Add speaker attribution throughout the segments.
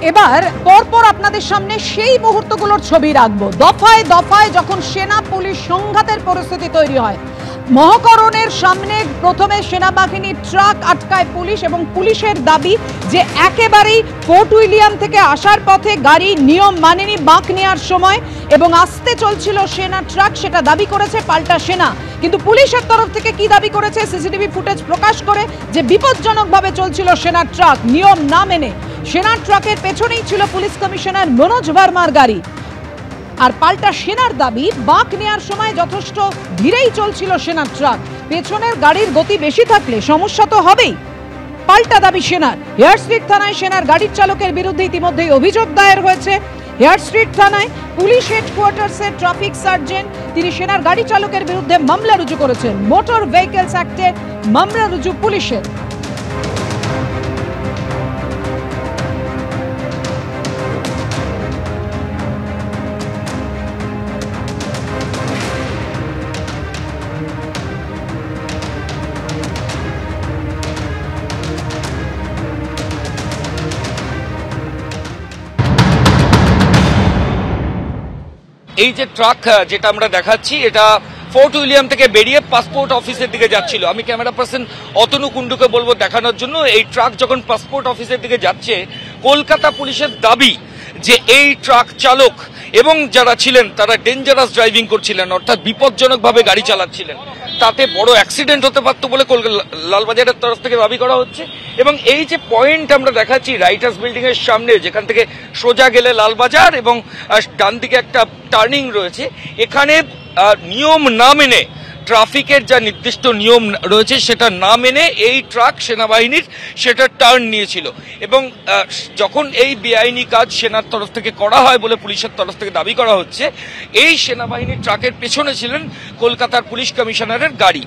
Speaker 1: এবার পরপর আপনাদের সামনে সেই মুহূর্তগুলোর ছবি রাখবো। দফায় দফায় যখন সেনা পুলিশ সংঘাতের পরিস্থিতি তৈরি হয়, মহাকরণের সামনে প্রথমে সেনাবাহিনীর ট্রাক আটকায় পুলিশ এবং পুলিশের দাবি যে একেবারেই ফোর্ট উইলিয়াম থেকে আসার পথে গাড়ি নিয়ম মানেনি বাঁক নেওয়ার সময় এবং আসতে চলছিল সেনা ট্রাক, সেটা দাবি করেছে পাল্টা সেনা। কিন্তু পুলিশের তরফ থেকে কি দাবি করেছে সিসিটিভি ফুটেজ প্রকাশ করে যে বিপজ্জনকভাবে চলছিল সেনা ট্রাক নিয়ম না মেনে। সেনা ট্রাকের পেছনেই ছিল পুলিশ কমিশনার মনোজ ভার্মার গাড়ি। আর পাল্টা সেনার দাবি বাঁক নেওয়ার সময় যথেষ্ট ধীরেই চলছিল সেনা ট্রাক, পেছনের গাড়ির গতি বেশি থাকলে সমস্যা তো হবেই। পাল্টা দাবি সেনার। হেয়ার স্ট্রিট থানায় সেনার গাড়ির চালকের বিরুদ্ধে ইতিমধ্যেই অভিযোগ দায়ের হয়েছে। হেয়ার স্ট্রিট থানায় পুলিশ হেডকোয়ার্টার্সের ট্রাফিক সার্জেন্ট তিনি সেনার গাড়ি চালকের বিরুদ্ধে মামলা রুজু করেছেন। মোটর ভেহিকলস অ্যাক্টে মামলা রুজু পুলিশের।
Speaker 2: এই যে ট্রাক যেটা আমরা দেখাচ্ছি এটা ফোর্ট উইলিয়াম থেকে বেরিয়ে পাসপোর্ট অফিসের দিকে যাচ্ছিল। আমি ক্যামেরা পার্সন অতনু কুন্ডুকে বলবো দেখানোর জন্য। এই ট্রাক যখন পাসপোর্ট অফিসের দিকে যাচ্ছে, কলকাতা পুলিশের দাবি যে এই ট্রাক চালক এবং যারা ছিলেন তারা ডেঞ্জারাস ড্রাইভিং করছিলেন, অর্থাৎ বিপজ্জনকভাবে গাড়ি চালাচ্ছিলেন, তাতে বড় অ্যাক্সিডেন্ট হতে পারতো বলে লালবাজারের তরফ থেকে দাবি করা হচ্ছে। এবং এই যে পয়েন্ট আমরা দেখাচ্ছি রাইটার্স বিল্ডিং এর সামনে, যেখান থেকে সোজা গেলে লালবাজার এবং ডান দিকে একটা টার্নিং রয়েছে, এখানে নিয়ম না মেনে ট্রাফিকের যা নির্দিষ্ট নিয়ম রয়েছে সেটা না মেনে এই ট্রাক সেনাবাহিনীর সেটা টার্ন নিয়েছিল। এবং যখন এই বেআইনি কাজ সেনার তরফ থেকে করা হয় বলে পুলিশের তরফ থেকে দাবি করা হচ্ছে, এই সেনাবাহিনীর ট্রাকের পেছনে ছিলেন কলকাতার পুলিশ কমিশনারের গাড়ি।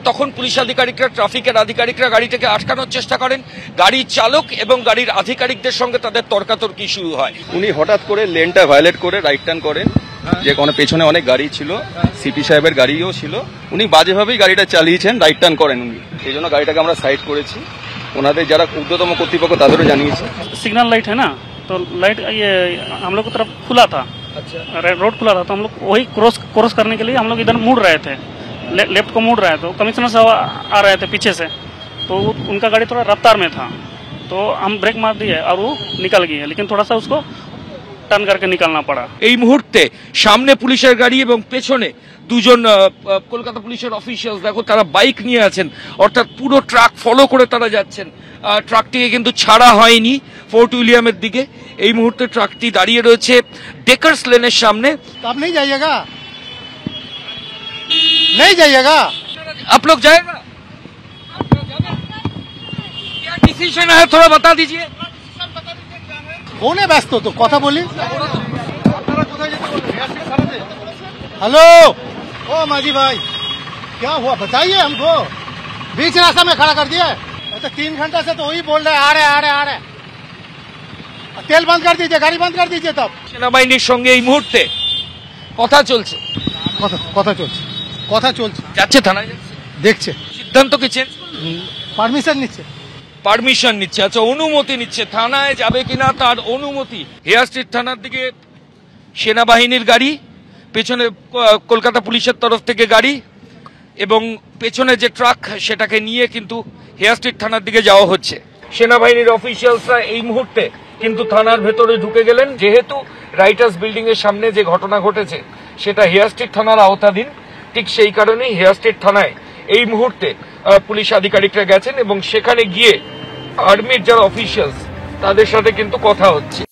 Speaker 2: তখন পুলিশ আধিকারিকরা, ট্রাফিকের আধিকারিকরা গাড়িটাকে আটকানোর চেষ্টা করেন। গাড়ির চালক এবং গাড়ির আধিকারিকদের সঙ্গে তাদের তর্কাতর্কি শুরু হয়।
Speaker 3: উনি হঠাৎ করে লেনটা ভায়োলেট করে রাইট টার্ন করেন, যে কোনো পেছনে অনেক গাড়ি ছিল, সিপি সাহেবের গাড়িও ছিল। উনি বাজেভাবেই গাড়িটা চালিয়েছেন, রাইট টার্ন করেন উনি। সেই জন্য গাড়িটাকে আমরা সাইড করেছি। ওনাদের যারা ঊর্ধ্বতম কর্তৃপক্ষ তাদেরও জানিয়েছি।
Speaker 4: सिग्नल लाइट है ना, तो लाइट ये हम लोग की तरफ खुला था।
Speaker 2: अच्छा,
Speaker 4: रोड खुला था, तो हम लोग वही क्रॉस करने के लिए हम लोग इधर मुड़ रहे थे, लेफ्ट को मुड़ रहे थे। तो कमिश्नर साहब आ रहे थे पीछे से, तो उनका गाड़ी थोड़ा रफ्तार में था, तो हम ब्रेक मार दिए और वो निकल गई है, लेकिन थोड़ा सा उसको টার্ন করকে নিকালনা পড়া।
Speaker 2: এই মুহূর্তে সামনে পুলিশের গাড়ি এবং পেছনে দুজন কলকাতা পুলিশের অফিসিয়ালস, দেখো তারা বাইক নিয়ে আছেন, অর্থাৎ পুরো ট্রাক ফলো করে তারা যাচ্ছেন। ট্রাকটিকে কিন্তু ছাড়া হয়নি ফোর্ট উইলিয়ামের দিকে। এই মুহূর্তে ট্রাকটি দাঁড়িয়ে রয়েছে ডেকার্স লেনের সামনে।
Speaker 5: आप नहीं जाइएगा, नहीं जाइएगा,
Speaker 2: आप लोग जाएगा? क्या डिसीजन है थोड़ा बता दीजिए।
Speaker 5: कौन है व्यस्त तो कथा बोली। हेलो ओ माजी भाई, क्या हुआ बताइए हमको। बीच रास्ता में खड़ा कर दिया। तो 3 घंटा से तो वही बोल रहे आ रहे। तेल बंद कर दीजिए, गाड़ी बंद कर दीजिए। तब
Speaker 2: সেনাবাহিনীর সঙ্গে এই মুহূর্তে কথা চলছে,
Speaker 5: কথা চলছে,
Speaker 2: যাচ্ছে থানায়, যাচ্ছে,
Speaker 5: দেখছে,
Speaker 2: সিদ্ধান্ত কি চেঞ্জ,
Speaker 5: পারমিশন
Speaker 2: নিচ্ছে। আচ্ছা, অনুমতি নিচ্ছে, থানায় যাবে কিনা তার অনুমতি। হেয়ার স্ট্রিট থানার দিকে সেনাবাহিনীর গাড়ি, পেছনে কলকাতা পুলিশের তরফ থেকে গাড়ি এবং পেছনে যে ট্রাক সেটাকে নিয়ে কিন্তু হেয়ার স্ট্রিট থানার দিকে যাওয়া হচ্ছে। সেনাবাহিনীর অফিসিয়ালসরা এই মুহূর্তে কিন্তু থানার ভেতরে ঢুকে গেলেন, যেহেতু রাইটার্স বিল্ডিং এর সামনে যে ঘটনা ঘটেছে সেটা হেয়ার স্ট্রিট থানার আওতাধীন। ঠিক সেই কারণেই হেয়ার স্ট্রিট থানায় এই মুহূর্তে পুলিশ আধিকারিকরা গেছেন এবং সেখানে গিয়ে আর্মির যারা অফিসিয়ালস তাদের সাথে কিন্তু কথা হচ্ছে।